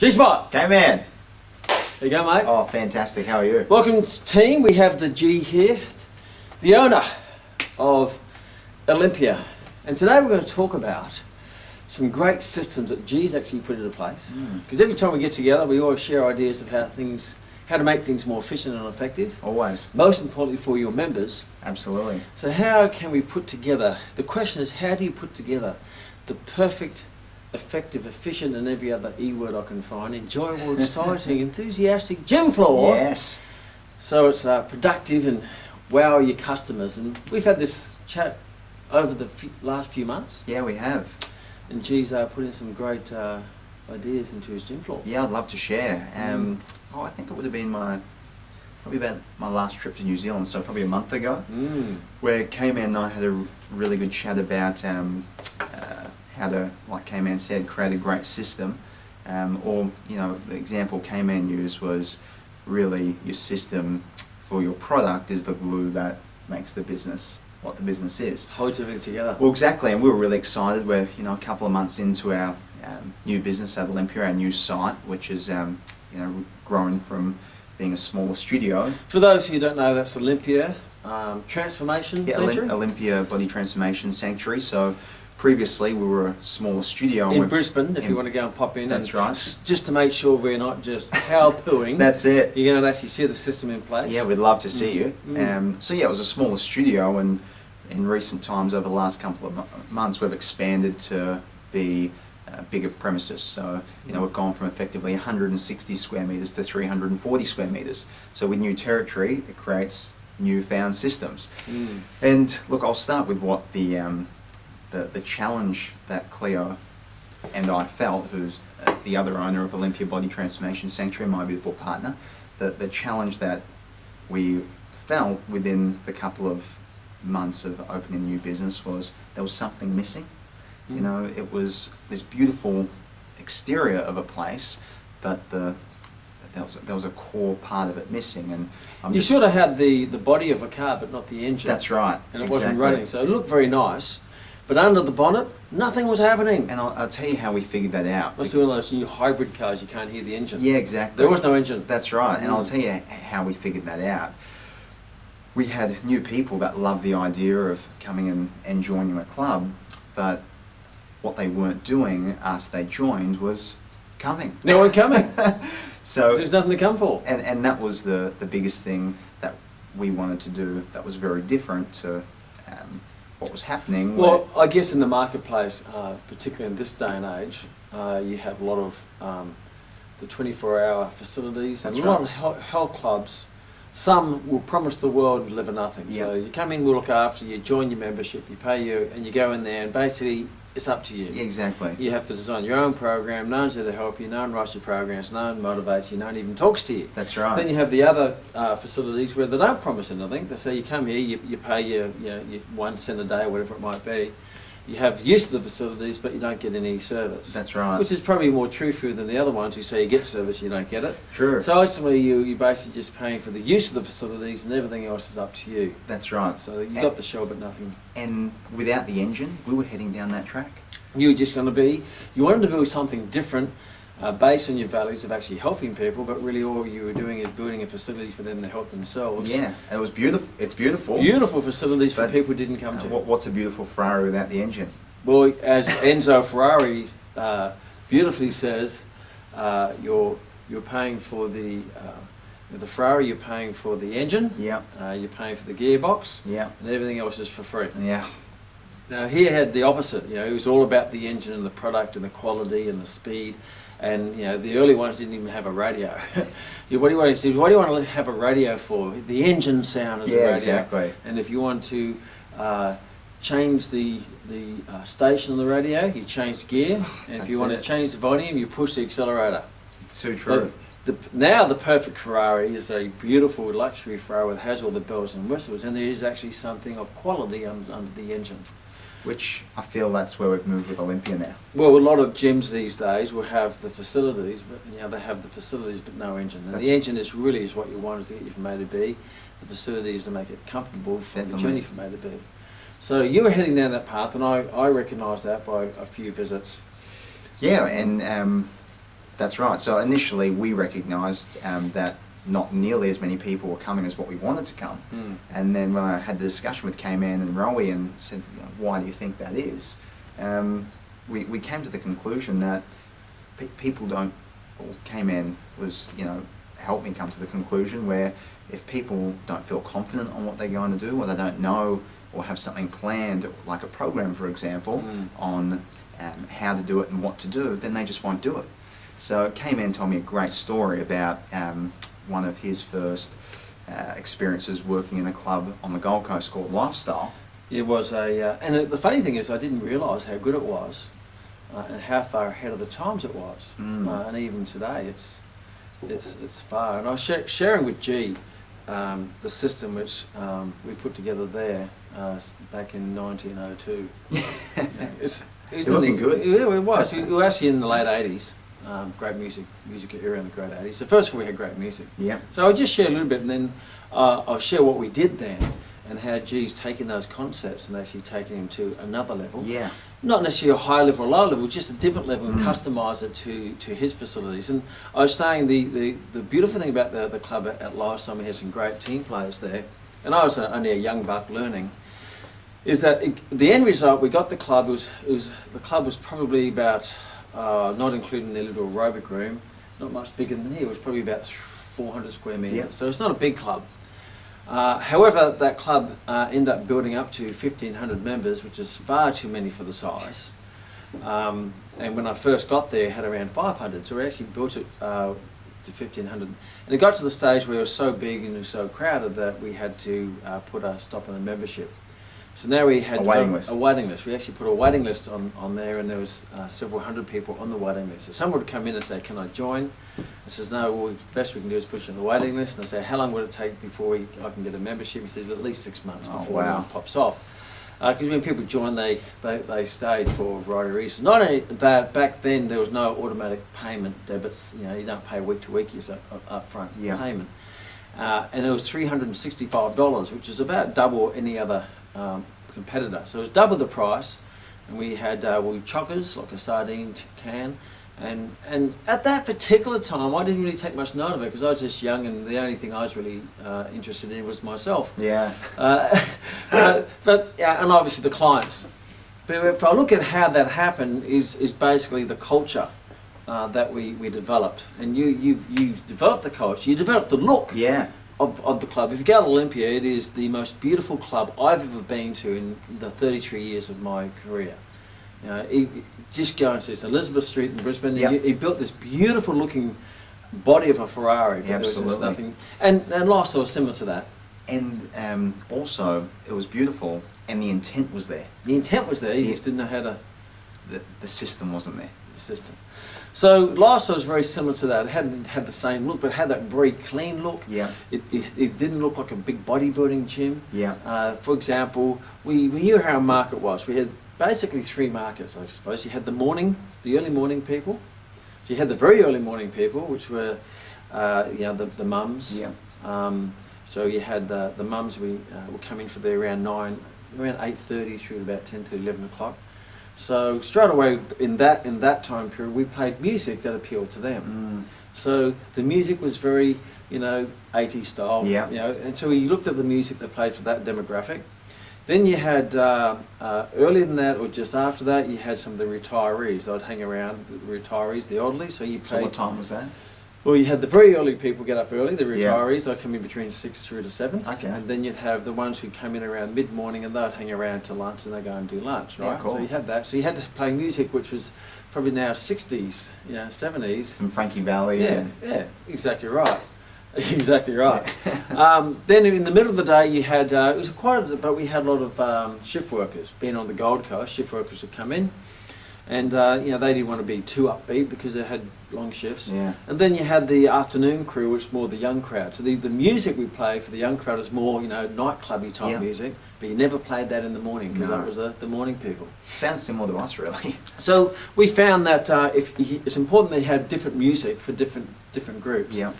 G-Spot! Kman! There you go, mate. Oh, fantastic. How are you? Welcome, team. We have the G here, the owner of Olympia. And today we're going to talk about some great systems that G's actually put into place. Because every time we get together, we always share ideas of how to make things more efficient and effective. Always. Most importantly for your members. Absolutely. So how can we put together, the question is, how do you put together the perfect, effective, efficient, and every other E word I can find, enjoyable, exciting, enthusiastic gym floor? Yes. So it's productive and wow your customers. And we've had this chat over the last few months. Yeah, we have. And G's put in some great ideas into his gym floor. Yeah, I'd love to share. I think it would have been probably about my last trip to New Zealand, so probably a month ago, where Kman and I had a really good chat about how to, like Kman said, create a great system. Or, you know, the example Kman used was really your system for your product is the glue that makes the business what the business is. Holds everything together. Well, exactly, and we were really excited. We're a couple of months into our new business at Olympia, our new site, which is grown from being a smaller studio. For those who don't know, that's Olympia Transformation Sanctuary? Olympia Body Transformation Sanctuary. So previously we were a smaller studio. In Brisbane, if you want to go and pop in. That's right. Just to make sure we're not just power-pooing. That's it. You're going to actually see the system in place. Yeah, we'd love to see you. So yeah, it was a smaller studio, and in recent times, over the last couple of months, we've expanded to be bigger premises. So, we've gone from effectively 160 square metres to 340 square metres. So with new territory, it creates newfound systems. And look, I'll start with what the challenge that Cleo and I felt, who's the other owner of Olympia Body Transformation Sanctuary, my beautiful partner, the challenge that we felt within the couple of months of opening a new business was there was something missing. It was this beautiful exterior of a place, but there was a core part of it missing. And you sort of had the body of a car, but not the engine. That's right. And it wasn't running, so it looked very nice. But under the bonnet, nothing was happening. And I'll tell you how we figured that out. Must be one of those new hybrid cars you can't hear the engine. Yeah, exactly. There was no engine. That's right. And I'll tell you how we figured that out. We had new people that loved the idea of coming and joining the club, but what they weren't doing after they joined was coming. They weren't coming. So there's nothing to come for. And that was the biggest thing that we wanted to do that was very different to what was happening. Well, I guess in the marketplace, particularly in this day and age, you have a lot of the 24-hour facilities. That's and a lot of health clubs. Some will promise the world and deliver nothing. Yep. So you come in, we'll look after you, join your membership, you pay you, and you go in there, and basically it's up to you. Exactly. You have to design your own program. No one's there to help you. No one writes your programs. No one motivates you. No one even talks to you. That's right. Then you have the other facilities where they don't promise anything. They say you come here, you pay your 1 cent a day, or whatever it might be. You have use of the facilities, but you don't get any service. That's right. Which is probably more true than the other ones who say you get service, you don't get it. True. So ultimately, you're basically just paying for the use of the facilities, and everything else is up to you. That's right. So you got the show, but nothing. And without the engine, we were heading down that track. You were just going to be, you wanted to build something different based on your values of actually helping people, but really all you were doing is building a facility for them to help themselves. Yeah, it was beautiful. It's beautiful. Beautiful facilities for people who didn't come to. What's a beautiful Ferrari without the engine? Well, as Enzo Ferrari beautifully says, you're paying for the Ferrari, you're paying for the engine, yeah. You're paying for the gearbox, yeah, and everything else is for free. Yeah. Now he had the opposite. It was all about the engine and the product and the quality and the speed. And the early ones didn't even have a radio. What do you want to have a radio for? The engine sound is a radio. Yeah, exactly. And if you want to change the station on the radio, you change gear. And if you want to change the volume, you push the accelerator. So true. Now the perfect Ferrari is a beautiful luxury Ferrari that has all the bells and whistles, and there is actually something of quality under the engine. Which I feel that's where we've moved with Olympia now. Well, a lot of gyms these days will have the facilities, but they have the facilities but no engine. And the engine is what you want, is to get you from A to B. The facility is to make it comfortable for the journey from A to B. So you were heading down that path, and I recognised that by a few visits. Yeah, and That's right. So initially we recognised that not nearly as many people were coming as what we wanted to come. And then when I had the discussion with Kman and Rowie and said, why do you think that is? We came to the conclusion that people don't, or Kman was, helped me come to the conclusion where if people don't feel confident on what they're going to do, or they don't know or have something planned, like a program, for example, on how to do it and what to do, then they just won't do it. So Kman told me a great story about one of his first experiences working in a club on the Gold Coast called Lifestyle. It was and the funny thing is I didn't realise how good it was and how far ahead of the times it was. And even today it's far. And I was sharing with G the system which we put together there back in 1902. It's looking good. Yeah, it was. We were actually in the late 80s. Great music era in the great 80s. So first of all, we had great music. Yeah. So I'll just share a little bit, and then I'll share what we did then, and how G's taken those concepts and actually taking them to another level. Yeah. Not necessarily a high level or low level, just a different level, and customise it to his facilities. And I was saying the beautiful thing about the club at Lifestyle, we had some great team players there, and I was only a young buck learning, is that the end result, we got the club, the club was probably about, not including their little aerobic room, not much bigger than here, it was probably about 400 square metres. Yep. So it's not a big club. However, that club ended up building up to 1,500 members, which is far too many for the size. And when I first got there, it had around 500, so we actually built it to 1,500. And it got to the stage where it was so big and it was so crowded that we had to put a stop on the membership. So now we had a waiting list. A waiting list. We actually put a waiting list on there, and there was several hundred people on the waiting list. So someone would come in and say, "Can I join?" I says, "No. Well, the best we can do is put you on the waiting list." And I say, "How long would it take before I can get a membership?" He says, "At least 6 months before one pops off." Because when people join, they stayed for a variety of reasons. Not only that, back then there was no automatic payment debits. You don't pay week to week. It's an upfront payment, and it was $365, which is about double any other competitor. So it was double the price, and we had chockers, like a sardine can, and at that particular time I didn't really take much note of it because I was just young, and the only thing I was really interested in was myself. Yeah. But and obviously the clients. But if I look at how that happened, is basically the culture that we developed, and you developed the culture, you developed the look. Yeah. Of the club. If you go to Olympia, it is the most beautiful club I've ever been to in the 33 years of my career. Just go and see it's Elizabeth Street in Brisbane. Yep. He built this beautiful looking body of a Ferrari. Yeah, absolutely. And Lifestyle was similar to that. And also, it was beautiful, and the intent was there. The intent was there, you just didn't know how to... The system wasn't there. The system. So Lifestyle was very similar to that. It hadn't had the same look, but it had that very clean look. Yeah. It didn't look like a big bodybuilding gym. Yeah. For example, we knew how our market was. We had basically 3 markets, I suppose. You had the early morning people. So you had the very early morning people, which were, the mums. Yeah. So you had the mums. We would come in for there around 8:30 through to about 10 to 11 o'clock. So straight away in that time period, we played music that appealed to them. So the music was very, 80s style. Yeah. And so we looked at the music that played for that demographic. Then you had earlier than that, or just after that, you had some of the retirees. They'd hang around, the retirees, the elderly. So what time was that? Well, you had the very early people get up early, the Yeah. retirees. They'd come in between 6 through to 7. Okay. And then you'd have the ones who come in around mid-morning, and they'd hang around to lunch, and they'd go and do lunch, right? Yeah, cool. So you had that. So you had to play music which was probably now 60s, 70s. Some Frankie Valli. Yeah, exactly right. Exactly right. Then in the middle of the day, you had it was but we had a lot of shift workers. Being on the Gold Coast, shift workers would come in, and they didn't want to be too upbeat because they had long shifts. Yeah. And then you had the afternoon crew, which is more the young crowd. So the music we play for the young crowd is more nightclubby type music, but you never played that in the morning because that was the morning people. Sounds similar to us, really. So we found that it's important that you had different music for different groups. Yeah.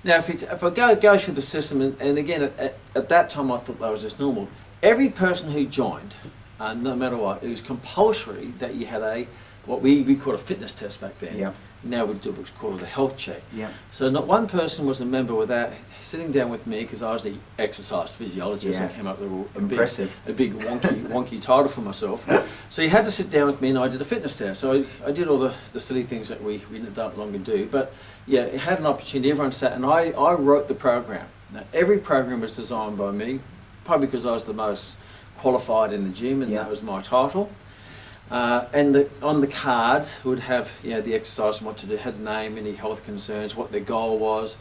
Now, if I go through the system, and again, at that time I thought that was just normal. Every person who joined, no matter what, it was compulsory that you had a what we called a fitness test back then. Yep. Now we do what's called a health check. Yep. So not one person was a member without sitting down with me, because I was the exercise physiologist. Yeah. I came up with Impressive. a big wonky title for myself. So you had to sit down with me and I did a fitness test. So I did all the silly things that we don't longer do. But yeah, it had an opportunity. Everyone sat and I wrote the program. Now every program was designed by me, probably because I was the most qualified in the gym and Yeah. that was my title. And on the cards would have the exercise and what to do, had the name, any health concerns, what their goal was.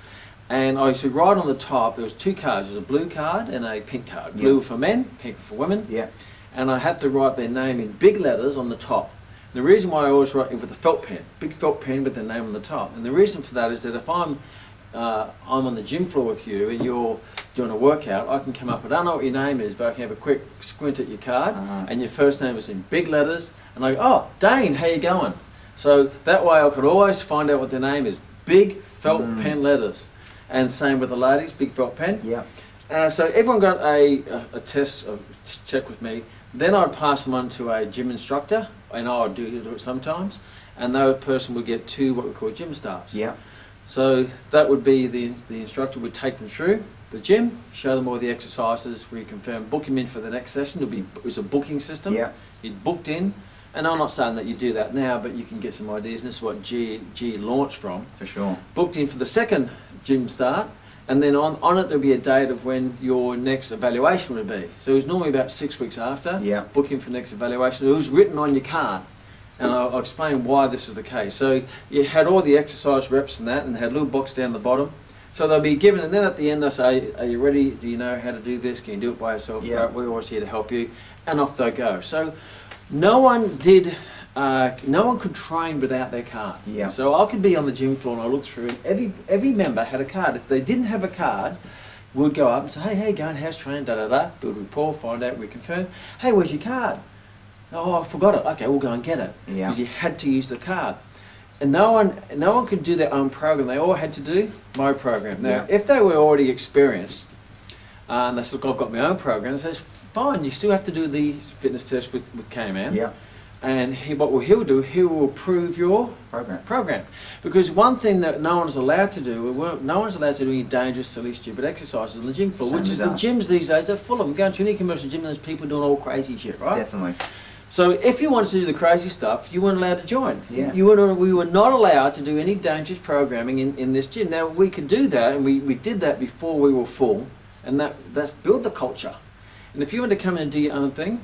And I used to write on the top, there was two cards, there was a blue card and a pink card. Blue for men, pink for women. Yeah. And I had to write their name in big letters on the top. The reason why I always write it with a felt pen, big felt pen with their name on the top. And the reason for that is that if I'm on the gym floor with you and you're doing a workout, I can come up, I don't know what your name is, but I can have a quick squint at your card, and your first name is in big letters, and I go, oh, Dane, how you going? So that way I could always find out what their name is. Big felt pen letters. And same with the ladies, big felt pen. Yeah. So everyone got a test, a check with me. Then I'd pass them on to a gym instructor, and I would do it sometimes, and that person would get 2 what we call gym stars. Yeah. So that would be the instructor would take them through the gym, show them all the exercises, reconfirm, book them in for the next session. It was a booking system. Yeah. You'd booked in, and I'm not saying that you do that now, but you can get some ideas. And this is what G launched from. For sure. Booked in for the second gym start, and then on it there'll be a date of when your next evaluation would be. So it was normally about 6 weeks after. Yeah. Booking for next evaluation. It was written on your card. And I'll explain why this is the case. So you had all the exercise reps and that, and had a little box down the bottom. So they'll be given, and then at the end they say, are you ready? Do you know how to do this? Can you do it by yourself? Yeah. We're always here to help you. And off they go. So no one could train without their card. Yeah. So I could be on the gym floor and I looked through, and every member had a card. If they didn't have a card, we'd go up and say, hey, how you going? How's training? Build rapport, find out, reconfirm. Hey, where's your card? Oh, I forgot it. Okay, we'll go and get it. Yeah. Because you had to use the card. And no one could do their own program. They all had to do my program. Now, Yeah. if they were already experienced, and they said, look, I've got my own program, they said, fine, you still have to do the fitness test with Kman. Yeah. And what he'll do, he will approve your program. Because one thing that no one's allowed to do, no one's allowed to do any dangerous, silly, stupid exercises on the gym floor, Same which is as the us. gyms these days are full of them. Going to any commercial gym, there's people doing all crazy shit, right? Definitely. So if you wanted to do the crazy stuff, you weren't allowed to join. Yeah. We were not allowed to do any dangerous programming in this gym. Now we could do that, and we did that before we were full, and that's build the culture. And if you want to come in and do your own thing,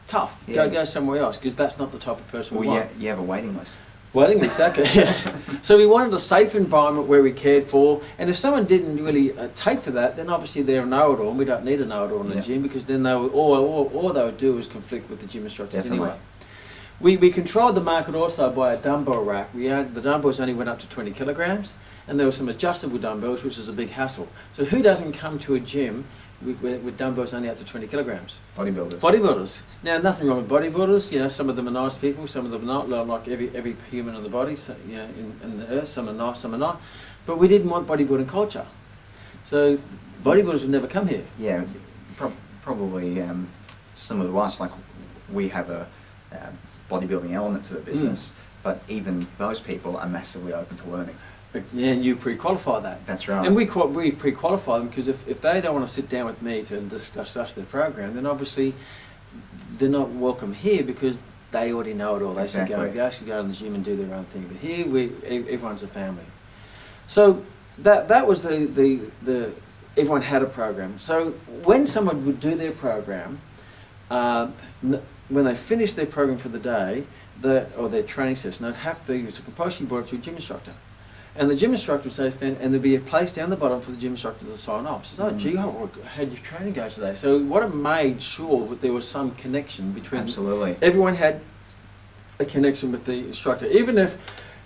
tough. Yeah. Go somewhere else, because that's not the type of person we Well, want. you have a waiting list. Waiting, exactly. Yeah. So we wanted a safe environment where we cared for, and if someone didn't really take to that, then obviously they're a know-it-all, and we don't need a know-it-all in the Yeah. gym, because then all they would do is conflict with the gym instructors Definitely. anyway. We controlled the market also by a dumbbell rack. The dumbbells only went up to 20 kilograms, and there were some adjustable dumbbells, which is a big hassle. So who doesn't come to a gym with dumbbells only up to 20 kilograms? Bodybuilders. Bodybuilders. Now, nothing wrong with bodybuilders. You know, some of them are nice people, some of them are not. Like every human on the body, so, you know, in the earth, some are nice, some are not. But we didn't want bodybuilding culture, so bodybuilders would never come here. Yeah, probably similar to us. Like we have a bodybuilding element to the business, but even those people are massively open to learning. Yeah, and you pre-qualify that. That's right. And we pre-qualify them, because if they don't want to sit down with me to discuss their program, then obviously they're not welcome here, because they already know it all. They should go to the gym and do their own thing. But here, everyone's a family. So that was the everyone had a program. So when someone would do their program, when they finished their program for the day, or their training session, they'd have to use a compulsory brought to a gym instructor. And the gym instructor would say, and there'd be a place down the bottom for the gym instructor to sign off. Says, oh, gee, how'd your training go today? So what it made sure that there was some connection between. Absolutely. Everyone had a connection with the instructor, even if,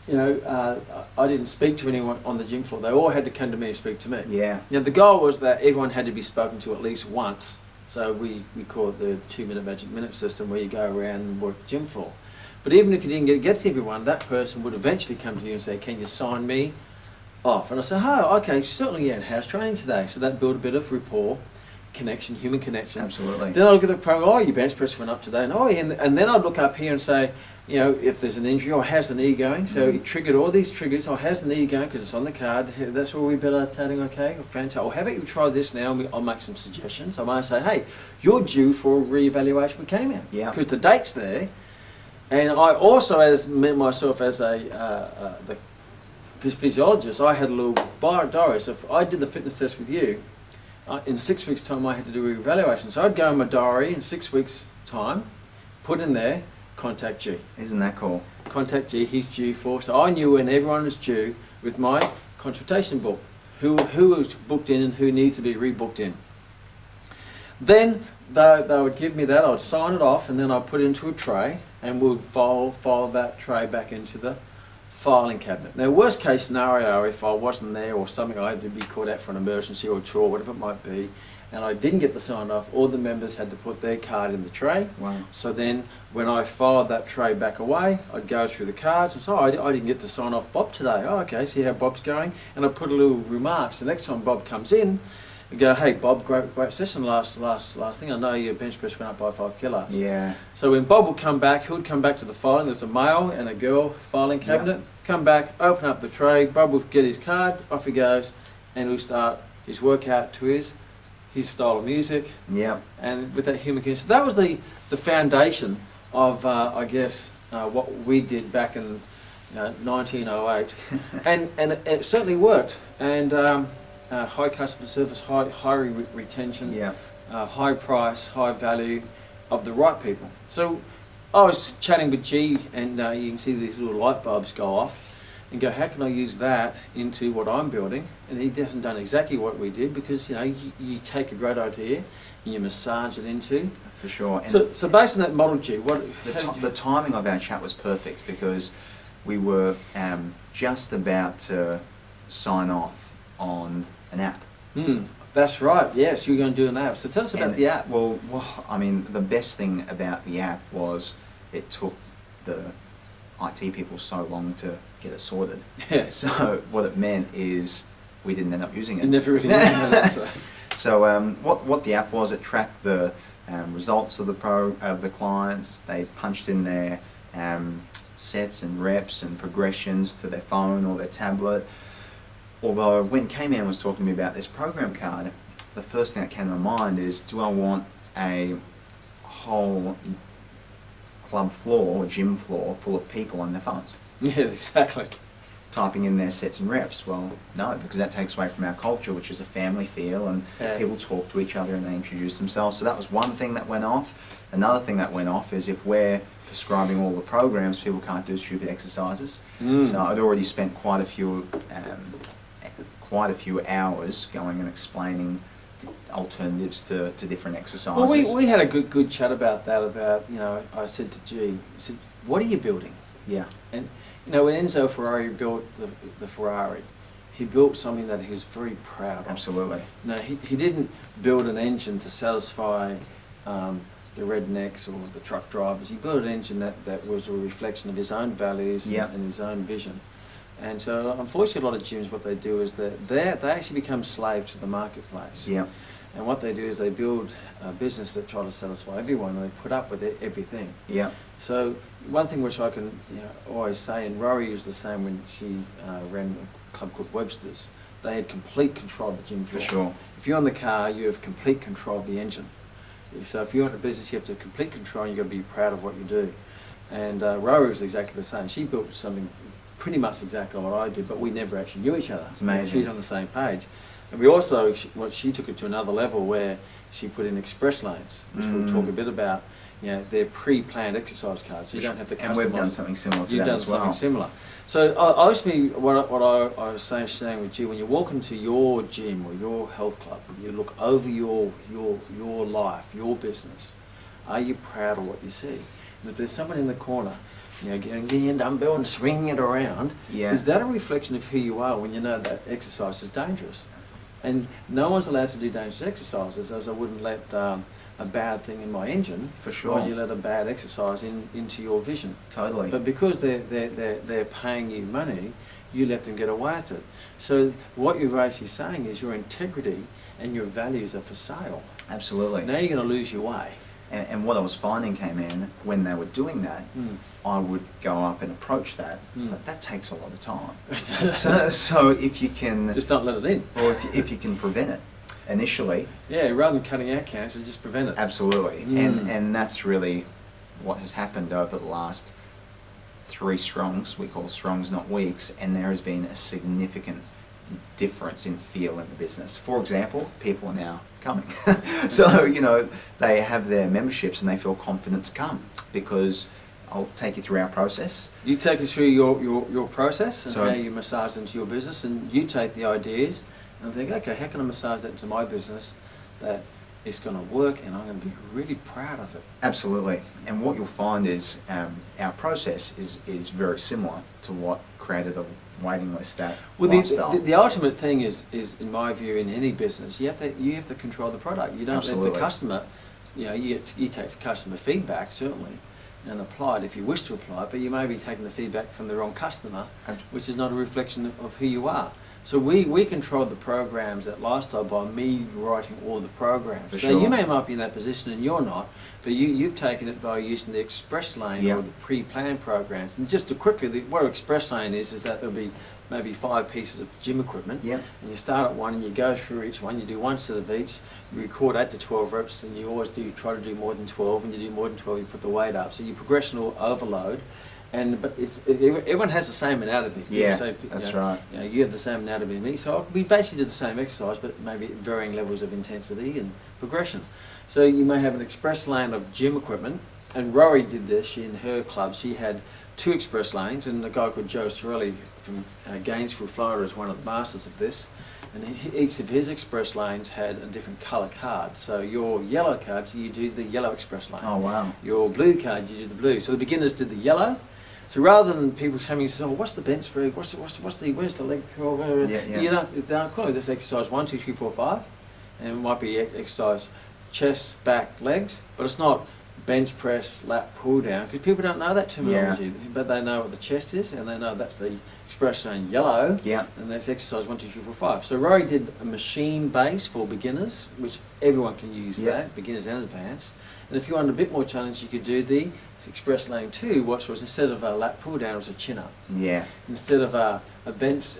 you know, I didn't speak to anyone on the gym floor. They all had to come to me and speak to me. Yeah. Now the goal was that everyone had to be spoken to at least once. So we call it the 2-minute magic minute system, where you go around and work the gym floor. But even if you didn't get to everyone, that person would eventually come to you and say, can you sign me off? And I say, oh, okay, certainly, yeah, and how's training today? So that built a bit of rapport, connection, human connection. Absolutely. Then I'll look at the program, oh, your bench press went up today, and and then I'd look up here and say, you know, if there's an injury or how's the knee going. So it triggered all these triggers. Oh, how's the knee going? Because it's on the card. That's all rehabilitating, okay? Or fantastic. Or how about you try this now? I'll make some suggestions. I might say, hey, you're due for a re-evaluation with Kman. Yeah. Because the date's there. And I also, as myself as the physiologist, I had a little diary. So if I did the fitness test with you, in 6 weeks' time I had to do a re-evaluation. So I'd go in my diary in 6 weeks' time, put in there, contact G. Isn't that cool? Contact G, he's due for. So I knew when everyone was due with my consultation book, who was booked in and who needs to be rebooked in. Then they would give me that, I'd sign it off, and then I'd put it into a tray, and we'd file that tray back into the filing cabinet. Now, worst case scenario, if I wasn't there or something, I had to be called out for an emergency or a chore, whatever it might be, and I didn't get the sign off, all the members had to put their card in the tray. Wow. So then when I filed that tray back away, I'd go through the cards and say, oh, I didn't get to sign off Bob today. Oh, okay, see how Bob's going? And I put a little remarks. The next time Bob comes in, I go, hey Bob, great session last thing. I know your bench press went up by 5 kilos. Yeah. So when Bob would come back, he would come back to the filing. There's a male and a girl filing cabinet. Yeah. Come back, open up the tray. Bob will get his card, off he goes, and he'll start his workout to his style of music. Yeah. And with that human connection. So that was the foundation of, I guess, what we did back in 1908. and it certainly worked. And high customer service, high retention, Yeah. high price, high value of the right people. So I was chatting with G, and you can see these little light bulbs go off, and go, how can I use that into what I'm building? And he hasn't done exactly what we did, because you take a great idea and you massage it into. For sure. And So based on that model, G, the timing of our chat was perfect, because we were just about to sign off on an app. That's right. Yes, you're going to do an app. So tell us about the app. Well, I mean, the best thing about the app was it took the IT people so long to get it sorted. Yeah. So what it meant is we didn't end up using it. You never really know. So what the app was, it tracked the results of the clients. They punched in their sets and reps and progressions to their phone or their tablet. Although when Kman was talking to me about this program card, the first thing that came to my mind is, do I want a whole club floor or gym floor full of people on their phones? Yeah, exactly. Typing in their sets and reps? Well, no, because that takes away from our culture, which is a family feel, and people talk to each other and they introduce themselves. So that was one thing that went off. Another thing that went off is if we're prescribing all the programs, people can't do stupid exercises. So I'd already spent quite a few hours going and explaining alternatives to different exercises. Well, we had a good chat about that. I said to G, what are you building? Yeah. And when Enzo Ferrari built the Ferrari, he built something that he was very proud of. Absolutely. He didn't build an engine to satisfy the rednecks or the truck drivers. He built an engine that was a reflection of his own values and his own vision. And so, unfortunately, a lot of gyms, what they do is that they actually become slaves to the marketplace. Yeah. And what they do is they build a business that try to satisfy everyone, and they put up with everything. Yeah. So one thing which I can always say, and Rory was the same when she ran a club called Webster's, they had complete control of the gym floor. For sure. If you're on the car, you have complete control of the engine. So if you're in a business, you have to have complete control, and you've got to be proud of what you do. And Rory was exactly the same. She built something pretty much exactly what I did, but we never actually knew each other. It's amazing. She's on the same page. And we also, she took it to another level where she put in express lanes, which we'll talk a bit about. They're pre-planned exercise cards, so you don't have to customize. And we've done something similar to that as well. You've done something similar. So ultimately, what I was saying with you, when you walk into your gym or your health club, you look over your life, your business. Are you proud of what you see? And if there's someone in the corner, getting a dumbbell and swinging it around, is that a reflection of who you are when you know that exercise is dangerous? And no one's allowed to do dangerous exercises, as I wouldn't let a bad thing in my engine. For sure. Or you let a bad exercise into your vision. Totally. But because they're paying you money, you let them get away with it. So what you're actually saying is your integrity and your values are for sale. Absolutely. Now you're going to lose your way. And what I was finding, Kman, when they were doing that, I would go up and approach that, but that takes a lot of time. so if you can, Just don't let it in. or if you can prevent it initially, Yeah, rather than cutting out cancer, just prevent it. absolutely. And that's really what has happened over the last 3 strongs. We call strongs, not weeks, and there has been a significant difference in feel in the business. For example, people are now coming. So, you know, they have their memberships and they feel confident to come because I'll take you through our process. You take us through your process and So- how you massage into your business, and you take the ideas and think, okay, how can I massage that into my business that it's going to work and I'm going to be really proud of it? Absolutely. And what you'll find is our process is very similar to what created a waiting list, that Well, lifestyle. the ultimate thing is in my view, in any business, you have to control the product. You don't let Absolutely. the customer, you know, you take the customer feedback certainly and apply it if you wish to apply it, but you may be taking the feedback from the wrong customer, which is not a reflection of who you are. So we control the programs at Lifestyle by me writing all the programs. For So sure. you may not be in that position and you're not, but you've taken it by using the express lane Yeah. or the pre-planned programs. And just to quickly, what an express lane is that there'll be maybe 5 pieces of gym equipment. Yeah. And you start at one and you go through each one, you do 1 set of each, you record 8 to 12 reps, and you always try to do more than 12, and you do more than 12, you put the weight up. So your progressional overload. But everyone has the same anatomy. Yeah, So, that's right. You know, you have the same anatomy as me, so we basically did the same exercise, but maybe at varying levels of intensity and progression. So you may have an express lane of gym equipment, and Rory did this in her club. She had 2 express lanes, and a guy called Joe Sorelli from Gainesville, Florida, is one of the masters of this. And each of his express lanes had a different colour card. So your yellow card, you do the yellow express lane. Oh, wow. Your blue card, you do the blue. So the beginners did the yellow. So rather than people coming and saying, "Oh, what's the bench press? Where's the leg curl?" Yeah. You know, they'll call it this exercise 1, 2, 3, 4, 5, and it might be exercise chest, back, legs, but it's not bench press, lat pull down, because people don't know that terminology, but they know what the chest is, and they know that's the express lane yellow, Yeah. and that's exercise 1, 2, 3, 4, 5. So Rory did a machine base for beginners, which everyone can use that, beginners and advanced. And if you wanted a bit more challenge, you could do the express lane 2, which was instead of a lat pull down, it was a chin up. Yeah. Instead of a bench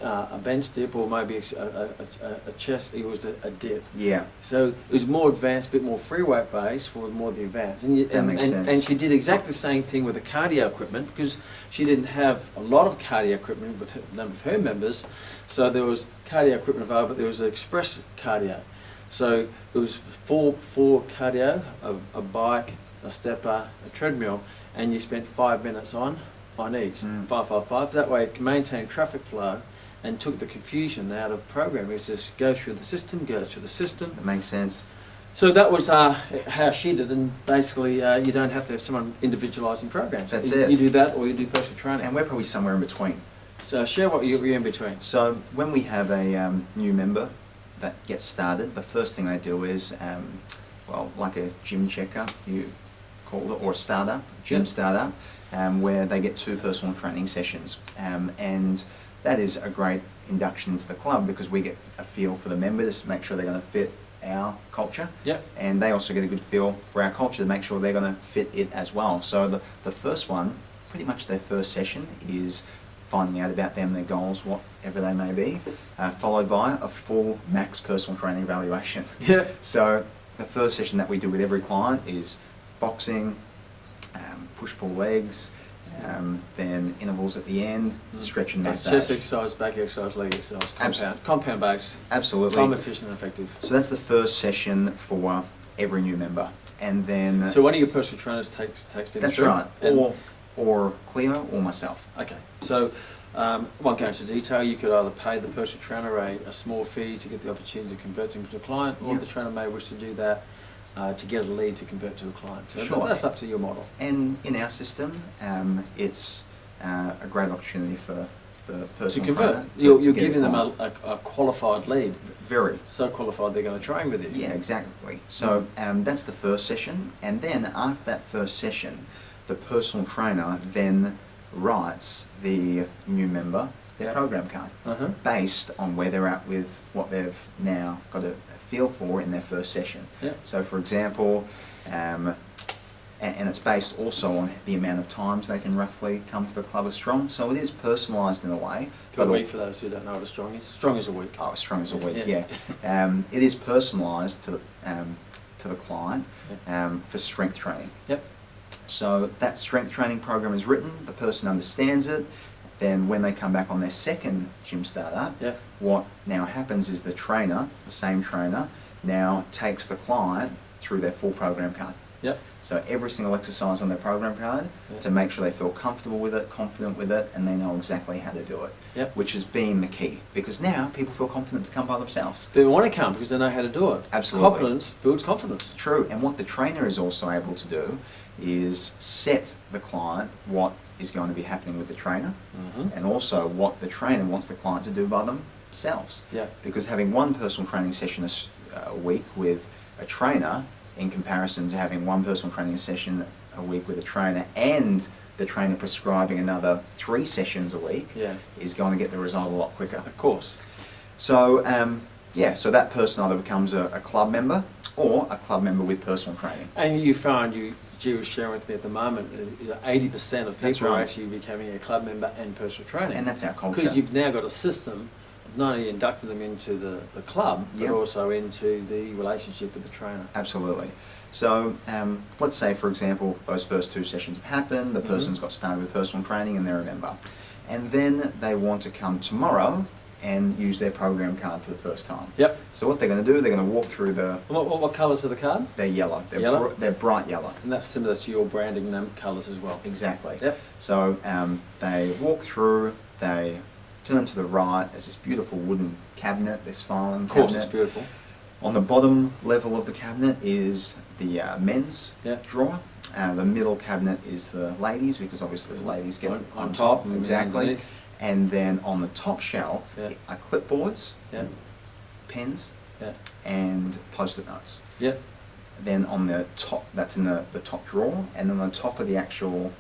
dip, or maybe a chest, it was a dip. Yeah. So it was more advanced, a bit more free weight base for more of the advanced. That makes sense. And she did exactly the same thing with the cardio equipment, because she didn't have a lot of cardio equipment with her members. So there was cardio equipment available, but there was an express cardio. So it was four cardio, a bike, a stepper, a treadmill, and you spent 5 minutes on each, 5, 5, 5. That way it maintained traffic flow and took the confusion out of programming. It was just go through the system, go through the system. That makes sense. So that was how she did it, and basically you don't have to have someone individualising programs. That's You it. do that, or you do personal training. And we're probably somewhere in between. So share what you're in between. So when we have a new member that gets started, the first thing they do is, well, like a gym checker, you call it, or a startup, gym startup, where they get 2 personal training sessions. And that is a great induction into the club, because we get a feel for the members to make sure they're going to fit our culture. Yep. And they also get a good feel for our culture to make sure they're going to fit it as well. So the first one, pretty much their first session, is finding out about them, their goals, whatever they may be, followed by a full max personal training evaluation. Yeah. So the first session that we do with every client is boxing, push-pull legs, then intervals at the end, stretch and massage. Chest exercise, back exercise, leg exercise, compound base, Absolutely. time efficient and effective. So that's the first session for every new member. And then... So one of your personal trainers takes them That's through? right. And- Or Cleo or myself. Okay, so won't go into detail. You could either pay the personal trainer a small fee to get the opportunity to convert them to a client, or Yeah. the trainer may wish to do that to get a lead to convert to a client. So Sure. that's up to your model. And in our system, it's a great opportunity for the To personal convert, trainer you're to get giving them client. a qualified lead. Very. So qualified they're going to train with you. Yeah, exactly. So that's the first session, and then after that first session, the personal trainer then writes the new member their program card, based on where they're at with what they've now got a feel for in their first session. Yeah. So for example, and it's based also on the amount of times they can roughly come to the club as strong. So it is personalised in a way. A week, for those who don't know what a strong is. Strong is a week. Oh, as strong as a week, yeah. It is personalised to the client for strength training. Yep. So that strength training program is written, the person understands it, then when they come back on their second gym startup, what now happens is the trainer, the same trainer, now takes the client through their full program card. Yep. So every single exercise on their program card to make sure they feel comfortable with it, confident with it, and they know exactly how to do it. Yep. Which has been the key, because now people feel confident to come by themselves. They want to come because they know how to do it. Absolutely. Confidence builds confidence. True, and what the trainer is also able to do is set the client what is going to be happening with the trainer, and also what the trainer wants the client to do by themselves. Yeah. Because having one personal training session a week with a trainer, in comparison to having one personal training session a week with a trainer and the trainer prescribing another 3 sessions a week, is going to get the result a lot quicker. Of course. So so that person either becomes a club member or a club member with personal training. And you find, G was sharing with me at the moment, 80% of people are actually becoming a club member and personal training. And that's our culture. Because you've now got a system of not only inducting them into the club, but also into the relationship with the trainer. Absolutely. So let's say, for example, those first 2 sessions have happened, the person's got started with personal training and they're a member. And then they want to come tomorrow and use their program card for the first time. Yep. So what they're going to do, they're going to walk through the... What colours are the card? They're yellow. They're bright yellow. And that's similar to your branding colours as well. Exactly. Yep. So they walk through, they turn to the right, there's this beautiful wooden cabinet, this filing cabinet. Of course, it's beautiful. On the bottom level of the cabinet is the men's drawer. The middle cabinet is the ladies, because obviously the ladies get on top. Exactly. And then on the top shelf are clipboards, pens, and post-it notes. Yep. Then on the top, that's in the top drawer, and on the top of the actual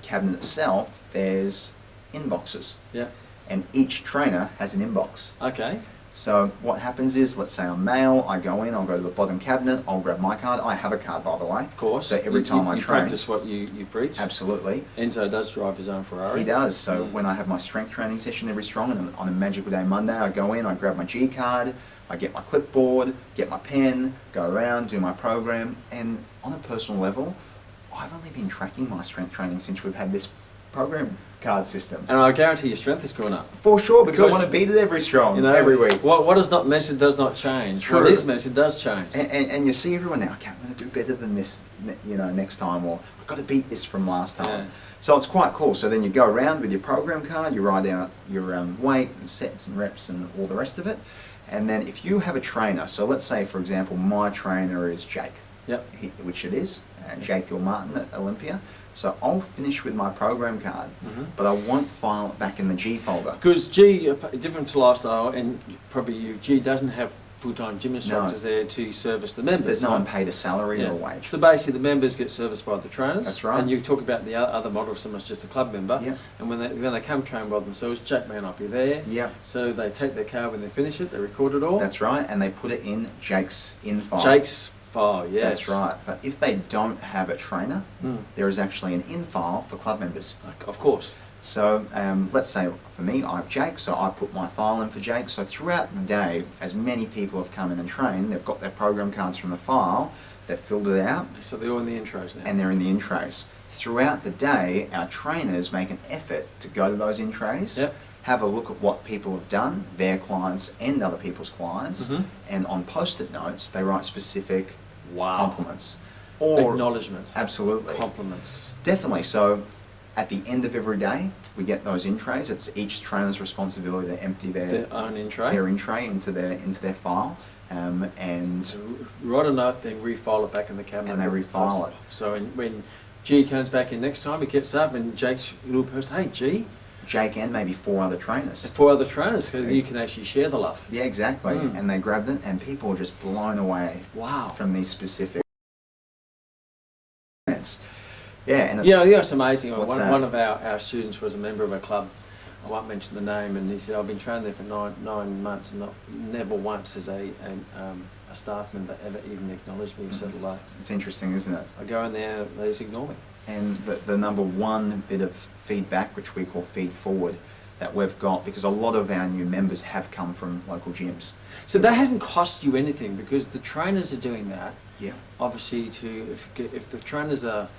cabinet itself, there's inboxes. Yeah. And each trainer has an inbox. Okay. So what happens is, let's say I'm male, I go in, I'll go to the bottom cabinet, I'll grab my card. I have a card, by the way. Of course. So every time I you train... practice what you preach. Absolutely. Enzo does drive his own Ferrari. He does. So when I have my strength training session every strong, and on a Magical Day Monday, I go in, I grab my G card, I get my clipboard, get my pen, go around, do my program, and on a personal level, I've only been tracking my strength training since we've had this program card system. And I guarantee your strength has gone up. For sure, because I want to beat it every strong, every week. What is not measured does not change. True. What is measured does change. And you see everyone now, okay, I'm going to do better than this, next time, or I've got to beat this from last time. Yeah. So it's quite cool. So then you go around with your program card, you write out your weight and sets and reps and all the rest of it. And then if you have a trainer, so let's say, for example, my trainer is Jake, which it is, Jake Gilmartin at Olympia. So I'll finish with my program card, but I won't file it back in the G folder. Because G, different to lifestyle, and probably you, G doesn't have full-time gym instructors there to service the members. There's no one paid a salary or a wage. So basically the members get serviced by the trainers. That's right. And you talk about the other model of someone's just a club member. Yeah. And when they come train by themselves, Jack may not be there. Yeah. So they take their card when they finish it, they record it all. That's right, and they put it in Jake's in-file. Jake's file, yes. That's right. But if they don't have a trainer, there is actually an in-file for club members. Of course. So let's say for me, I have Jake, so I put my file in for Jake. So throughout the day, as many people have come in and trained, they've got their program cards from the file, they've filled it out. So they're all in the intros now. And they're in the in trays. Throughout the day, our trainers make an effort to go to those in trays, have a look at what people have done, their clients and other people's clients, and on post-it notes, they write specific compliments. Or acknowledgement. Absolutely. Compliments. Definitely. So at the end of every day, we get those in trays. It's each trainer's responsibility to empty their own in tray. Their in tray into their file, and so write a note, then refile it back in the cabinet. And they refile it. So when G comes back in next time, he gets up and Jake's little person, hey G. Jake and maybe 4 other trainers. 4 other trainers, so you can actually share the love. Yeah, exactly. And they grabbed it, and people are just blown away. Wow. From these specific events. Yeah, and it's amazing. One of our students was a member of a club. I won't mention the name, and he said, I've been training there for nine months, and never once has a a staff member ever even acknowledged me, said hello. It's interesting, isn't it? I go in there, they just ignore me. And the number one bit of feedback, which we call feed forward, that we've got, because a lot of our new members have come from local gyms. So that hasn't cost you anything, because the trainers are doing that. Yeah. Obviously, if the trainers are,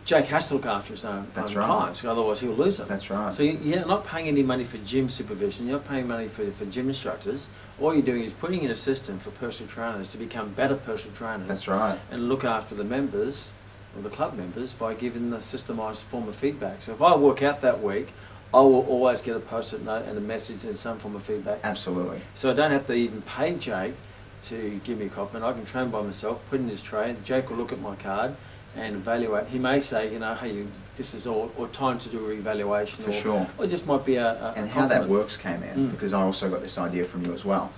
Jake has to look after his own clients, otherwise he'll lose them. That's right. So you're not paying any money for gym supervision, you're not paying money for gym instructors. All you're doing is putting in a system for personal trainers to become better personal trainers. That's right. And look after the members, or the club members, by giving the systemised form of feedback. So if I work out that week, I will always get a post-it note and a message and some form of feedback. Absolutely. So I don't have to even pay Jake to give me a copy, and I can train by myself, put in his tray. Jake will look at my card and evaluate. He may say, you know, hey, this is all, or time to do a reevaluation. For sure. Or it just might be a And how that works, Kman, because I also got this idea from you as well,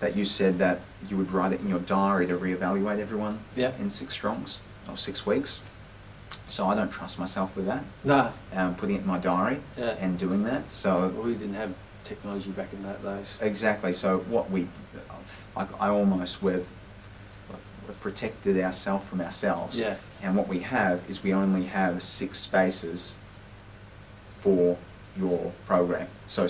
that you said that you would write it in your diary to reevaluate everyone in 6 strongs, or 6 weeks. So I don't trust myself with that. No. Putting it in my diary and doing that. So we didn't have technology back in that days. Exactly. So what I almost we've protected ourselves from ourselves. Yeah. And what we have is we only have 6 spaces for your program. So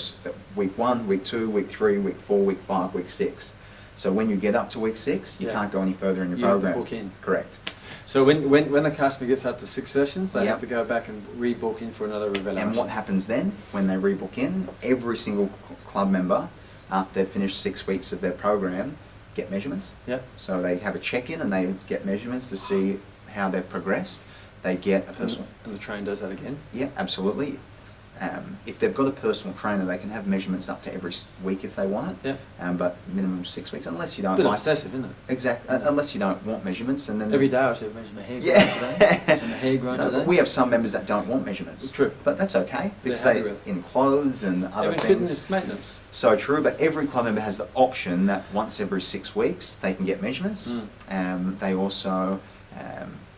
week 1, week 2, week 3, week 4, week 5, week 6. So when you get up to week 6, you can't go any further in your program. You have to book in. Correct. So when the customer gets up to 6 sessions, they have to go back and rebook in for another evaluation. And what happens then, when they rebook in, every single club member, after they've finished 6 weeks of their program, get measurements. Yep. So they have a check-in and they get measurements to see how they've progressed. They get a personal... And the trainer does that again? Yeah, absolutely. If they've got a personal trainer, they can have measurements up to every week if they want it. Yeah. But minimum 6 weeks, unless you don't Bit like... obsessive, isn't it? Exactly. Unless you don't want measurements, and then... Every day I should measure my hair Yeah. today. Measure my hair grown today. We have some members that don't want measurements. True. But that's okay, because They're they happy with it. in clothes and other things. Fitness maintenance. So true, but every club member has the option that once every 6 weeks they can get measurements. They also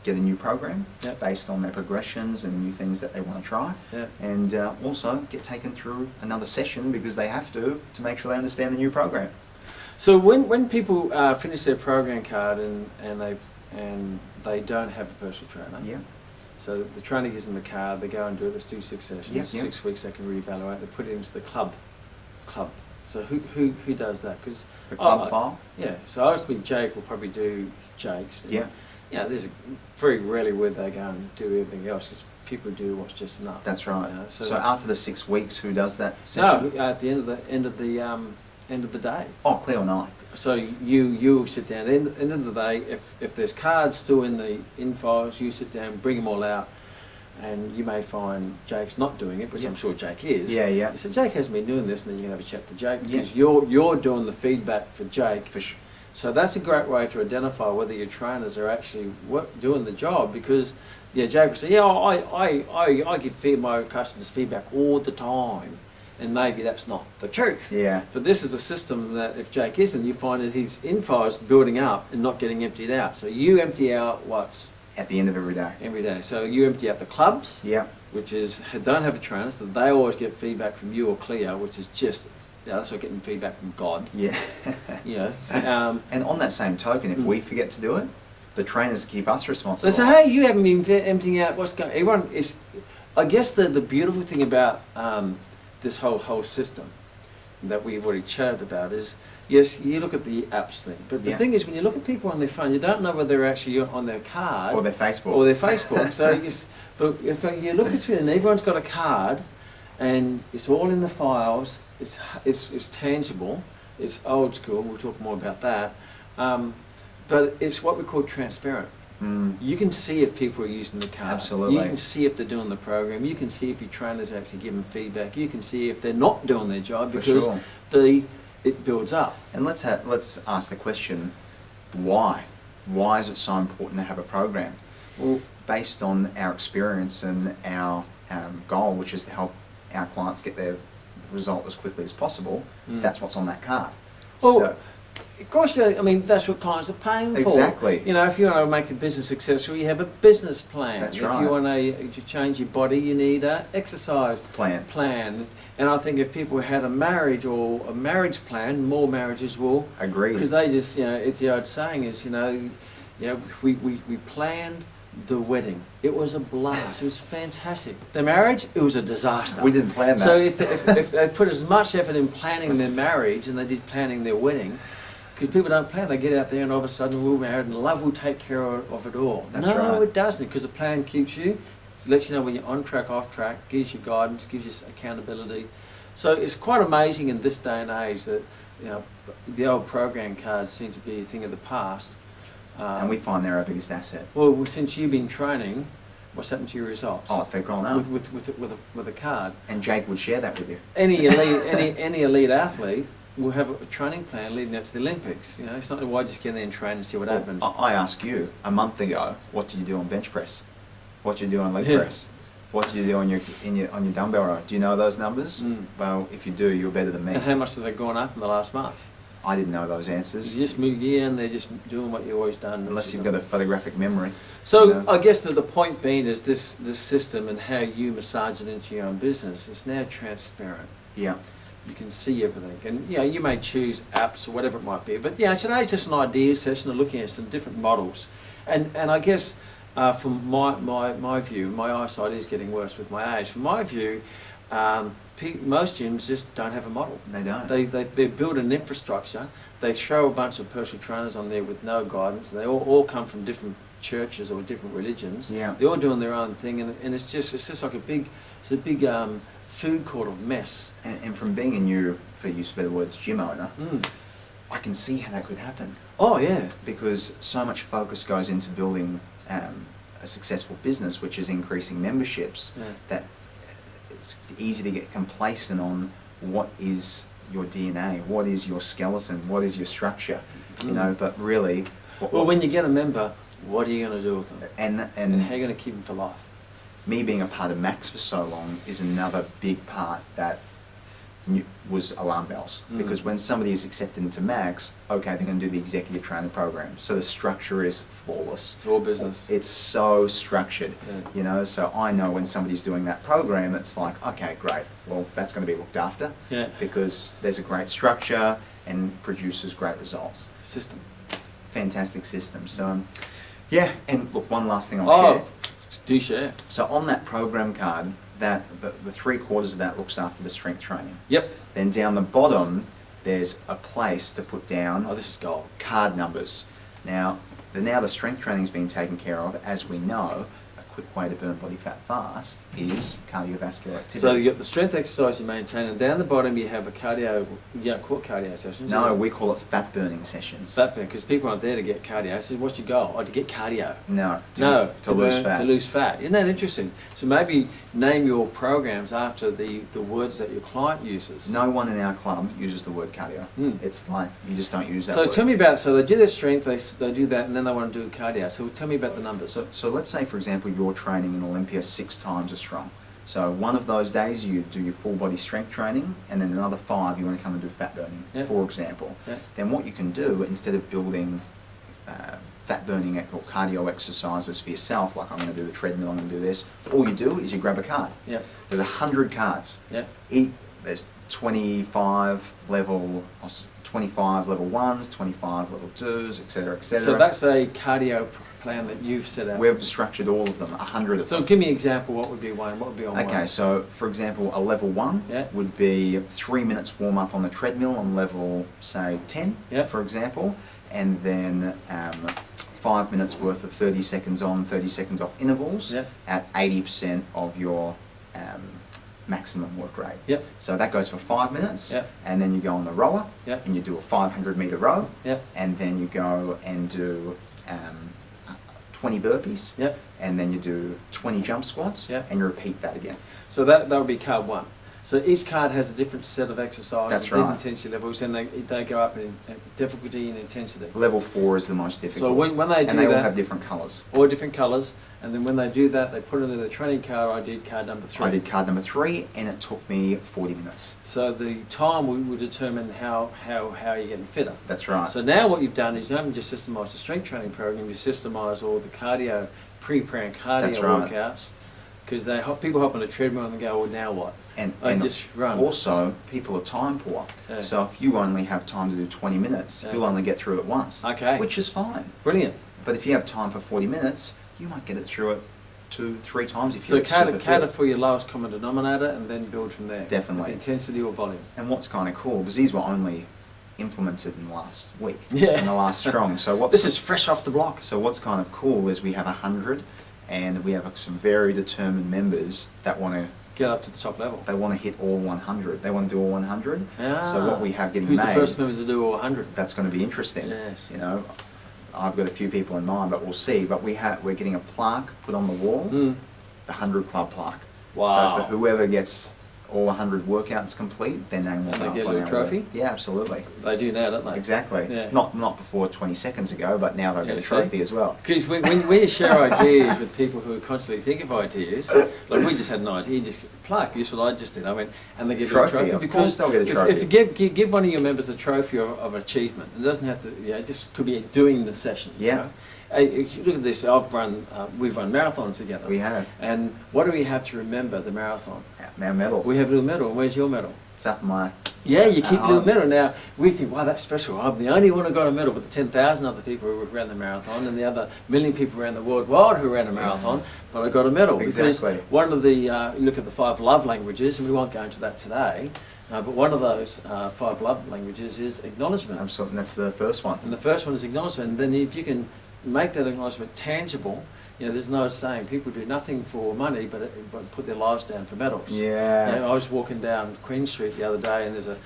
get a new program based on their progressions and new things that they want to try. And also get taken through another session because they have to make sure they understand the new program. So when people finish their program card and they don't have a personal trainer, so the trainer gives them the card, they go and do it, let's do 6 sessions, 6 weeks they can reevaluate, they put it into the club. So who does that? Because the club file? Yeah, so obviously Jake will probably do Jake's. Yeah, there's very rarely where they go and do everything else, because people do what's just enough. That's right. You know, so after the 6 weeks, who does that session? No, at the end of the day. Oh, Cleo and I. So you sit down. At the end of the day, if there's cards still in the files, you sit down, bring them all out, and you may find Jake's not doing it, which I'm sure Jake is. Yeah. You say, Jake hasn't been doing this, and then you can have a chat to Jake, because you're doing the feedback for Jake. For sure. So that's a great way to identify whether your trainers are actually doing the job, because Jake will say, I give my customers feedback all the time, and maybe that's not the truth. Yeah. But this is a system that if Jake isn't, you find that his info is building up and not getting emptied out. So you empty out what's at the end of every day. Every day. So you empty out the clubs, which don't have a trainer, so they always get feedback from you or Cleo, which is just... that's like getting feedback from God. Yeah. And on that same token, if we forget to do it, the trainers keep us responsible. So hey, you haven't been emptying out what's going. Everyone is. I guess the beautiful thing about this whole system that we've already chatted about is, yes, you look at the apps thing, but the thing is, when you look at people on their phone, you don't know whether they're actually on their card or their Facebook. So, but if you look at it, and everyone's got a card, and it's all in the files. It's tangible, it's old school, we'll talk more about that, but it's what we call transparent. You can see if people are using the card. Absolutely. You can see if they're doing the program, you can see if your trainers actually give them feedback, you can see if they're not doing their job, because it builds up. And let's ask the question, why? Why is it so important to have a program? Well, based on our experience and our goal, which is to help our clients get their result as quickly as possible, that's what's on that card. Well, Of course, I mean, that's what clients are paying for. Exactly. You know, if you want to make a business successful, you have a business plan. That's if right. you want to change your body, you need an exercise plan. And I think if people had a marriage or a marriage plan, more marriages will. Agreed. Because they just, you know, it's the old saying is, we planned the wedding. It was a blast. It was fantastic. The marriage, it was a disaster. We didn't plan that. So if they put as much effort in planning their marriage and they did planning their wedding, because people don't plan, they get out there and all of a sudden we're married and love will take care of it all. That's no, right. it doesn't, because the plan keeps you, lets you know when you're on track, off track, gives you guidance, gives you accountability. So it's quite amazing in this day and age that, you know, the old program cards seem to be a thing of the past. And we find they're our biggest asset. Well, since you've been training, what's happened to your results? Oh, they've gone up. With a card. And Jake would share that with you. Any elite athlete will have a training plan leading up to the Olympics. You know, it's not why just get in there and train and see what happens. I asked you a month ago, what do you do on bench press? What do you do on leg press? What do you do on your dumbbell row? Do you know those numbers? Well, if you do, you're better than me. And how much have they gone up in the last month? I didn't know those answers. You just move, and they're just doing what you've always done. Unless you've got a photographic memory. So you know? I guess that the point being is this system and how you massage it into your own business is now transparent. Yeah. You can see everything, and you know, you may choose apps or whatever it might be. But yeah, today's just an idea session of looking at some different models, and I guess from my view, my eyesight is getting worse with my age. From my view, most gyms just don't have a model. They don't. They build an infrastructure. They throw a bunch of personal trainers on there with no guidance. They all come from different churches or different religions. Yeah. They're all doing their own thing, and it's just like a big food court of mess. And from being a new, for use of better words, gym owner, I can see how that could happen. Oh yeah. Because so much focus goes into building a successful business, which is increasing memberships, that it's easy to get complacent on what is your DNA, what is your skeleton, what is your structure, you know, but really... Well, when you get a member, what are you going to do with them? And how are you going to keep them for life? Me being a part of Max for so long is another big part that was alarm bells. Because when somebody is accepted into Max, okay, they're going to do the executive trainer program. So the structure is flawless. It's all business. It's so structured, you know, so I know when somebody's doing that program, it's like, okay, great, well, that's going to be looked after because there's a great structure and produces great results. System. Fantastic system. So, yeah, and look, one last thing I'll share. Do share. So on that program card, that the 3/4 of that looks after the strength training. Yep. Then down the bottom, there's a place to put down this is gold. Card numbers. Now the strength training is being taken care of. As we know, a quick way to burn body fat fast is cardiovascular activity. So you got the strength exercise you maintain, and down the bottom you have a cardio. You don't call it cardio sessions. No, we call it fat burning sessions. Fat burning, because people aren't there to get cardio. So what's your goal? To get cardio. No, to lose lose fat. To lose fat. Isn't that interesting? So maybe name your programs after the words that your client uses. No one in our club uses the word cardio. It's like you just don't use that So word. tell me about, so they do their strength, they do that, and then they want to do cardio. So tell me about the numbers. So let's say, for example, you're training in Olympia 6 times as strong. So one of those days you do your full body strength training, and then another 5 you want to come and do fat burning, for example. Then what you can do, instead of building fat burning or cardio exercises for yourself, like I'm going to do the treadmill, I'm going to do this, all you do is you grab a card. There's 100 cards. There's 25 level 1s, 25 level 2s, etc., etc. So that's a cardio plan that you've set out. We've structured all of them, 100 of them. So give me an example, what would be one? What would be on one? Okay, so for example, a level 1 would be 3 minutes warm up on the treadmill on level, say, 10, for example, and then 5 minutes worth of 30 seconds on, 30 seconds off intervals at 80% of your maximum work rate. So that goes for 5 minutes, and then you go on the rower, and you do a 500-meter row, and then you go and do 20 burpees, and then you do 20 jump squats, and you repeat that again. So that would be card 1. So each card has a different set of exercises, That's different right. intensity levels, and they go up in difficulty and intensity. Level 4 is the most difficult. So when they do and they all that, have different colours. all different colours, and then when they do that, they put it in the training card. I did card number 3. I did card number 3, and it took me 40 minutes. So the time will determine how you're getting fitter. That's right. So now what you've done is you haven't just systemised the strength training program, you've systemised all the cardio, pre-planned cardio That's right. workouts. Because people hop on a treadmill and go, well, now what? And just run. Also, people are time poor. Yeah. So if you only have time to do 20 minutes, Yeah. you'll only get through it once. Okay. Which is fine. Brilliant. But if you have time for 40 minutes, you might get it through it 2-3 times if So you're super cater fit. for your lowest common denominator and then build from there. Definitely. With intensity or volume. And what's kind of cool, because these were only implemented in the last week. Yeah. In the last strong. So what's This is fresh off the block. So what's kind of cool is we have 100, and we have some very determined members that want to. Get up to the top level. They want to hit all 100. They want to do all 100. Ah. So what we have getting Who's made. the first member to do all 100? That's going to be interesting. Yes. You know, I've got a few people in mind, but we'll see. But we're getting a plaque put on the wall, Mm. the 100 Club plaque. Wow. So for whoever gets all 100 workouts complete, their name will And go they up get a on little our trophy? wall. Yeah, absolutely. They do now, don't they? Exactly. Yeah. Not before 20 seconds ago, but now they'll get Yeah, a see? trophy as well. Because when you share ideas with people who constantly think of ideas, like we just had an idea, just plaque, this is what I just did. I went, and they give you a Trophy, trophy. of Because course they'll get a trophy. If you give one of your members a trophy of achievement, it doesn't have to, it just could be doing the sessions. Yeah. You know? If you look at this, we've run marathons together. We have. And what do we have to remember the marathon? Our medal. We have a little medal. Where's your medal? It's up my. Yeah, you keep a little home. medal. Now, we think, wow, that's special. I'm the only one who got a medal, but the 10,000 other people who ran the marathon and the other million people around the world wide who ran a marathon, but I got a medal. Exactly. Because one of the, you look at the 5 love languages, and we won't go into that today, but one of those 5 love languages is acknowledgement. Absolutely. That's the first one. And the first one is acknowledgement. And then if you can make that acknowledgement tangible, there's no saying people do nothing for money but put their lives down for medals. Yeah. I was walking down Queen Street the other day, and there's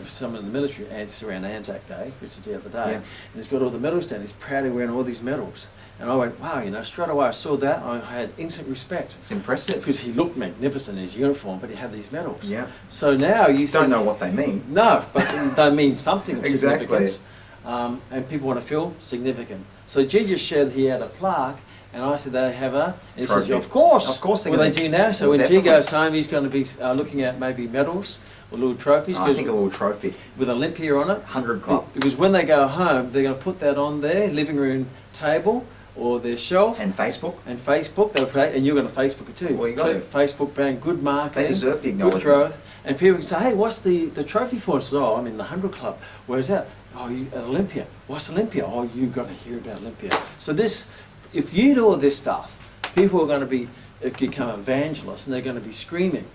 someone in the military, and it's around Anzac Day, which is the other day, Yeah. and he's got all the medals down. He's proudly wearing all these medals. And I went, wow, straight away I saw that, I had instant respect. It's impressive. Because he looked magnificent in his uniform, but he had these medals. Yeah. So now you Don't know what they mean. No, but they mean something of Exactly. significance. And people want to feel significant. So G just shared he had a plaque, and I said they have a. And he says, Trophy. of course. Of course they're Well, they gonna- do now. So well, when G definitely. goes home, he's going to be looking at maybe medals or little trophies. I 'cause think a little trophy. with Olympia on it. 100 Club. Because when they go home, they're going to put that on their living room table or their shelf. And Facebook. And Facebook, they'll play, and you're going to Facebook it too. Well, you got So to. Facebook bang, good marketing, They deserve the good acknowledgement. growth, and people can say, "Hey, what's the trophy for?" And say, "Oh, I'm in the 100 Club. Where's that? Oh, you at Olympia. What's Olympia? Oh, you've got to hear about Olympia." So this, if you do all this stuff, people are going to become evangelists, and they're going to be screaming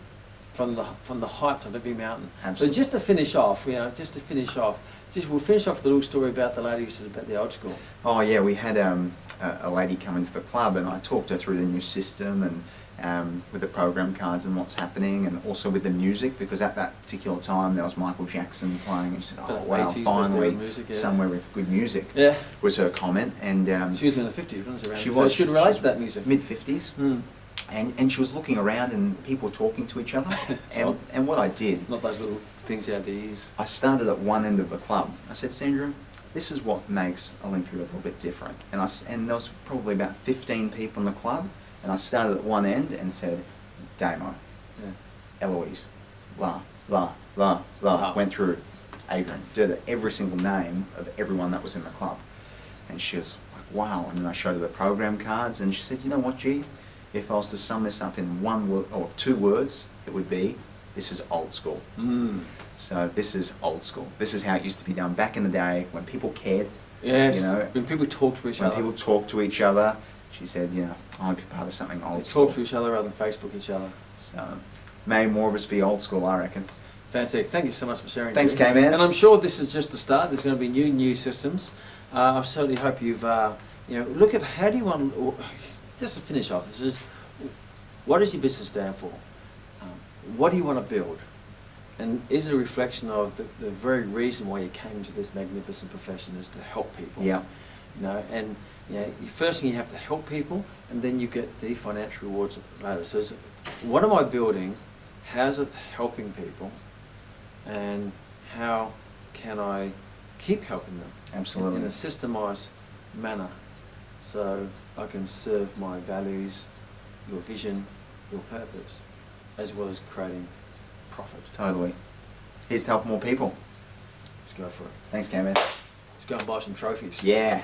from the heights of every mountain. Absolutely. So just to finish off, we'll finish off with a little story about the lady who said about the old school. Oh yeah, we had a lady come into the club, and I talked her through the new system and with the program cards and what's happening, and also with the music, because at that particular time there was Michael Jackson playing, and she said, "Oh About wow, 80s, finally music, yeah. somewhere with good music." Yeah. Was her comment, and She was in the 50s, wasn't she? Around She so was. she could relate to that music. mid 50s, Mm. and she was looking around, and people were talking to each other, So- and what I did, Not those little things out the ears. I started at one end of the club. I said, "Sandra, this is what makes Olympia a little bit different." And there was probably about 15 people in the club, and I started at one end and said, "Damo, Yeah. Eloise, La, La, La, La." Wow. Went through Adrian, did every single name of everyone that was in the club. And she was like, "Wow." And then I showed her the program cards, and she said, "You know what, G? If I was to sum this up in one word or 2 words, it would be, this is old school." Mm. So this is old school. This is how it used to be done back in the day when people cared, Yes. You know, when people talk to each when other. people talked to each other. She said, I want to be part of something They old school. talk to each other rather than Facebook each other. So may more of us be old school, I reckon. Fantastic. Thank you so much for sharing. Thanks, Jim. Kman. And I'm sure this is just the start. There's going to be new systems. I certainly hope you've, look at how do you want, just to finish off, this is, what does your business stand for? What do you want to build? And is it a reflection of the very reason why you came into this magnificent profession is to help people? Yeah. First thing you have to help people, and then you get the financial rewards later. So what am I building? how's it helping people, and how can I keep helping them Absolutely. in a systemised manner, so I can serve my values, your vision, your purpose, as well as creating profit. Totally. Here's to help more people. Let's go for it. Thanks, Kman. Let's go and buy some trophies. Yeah.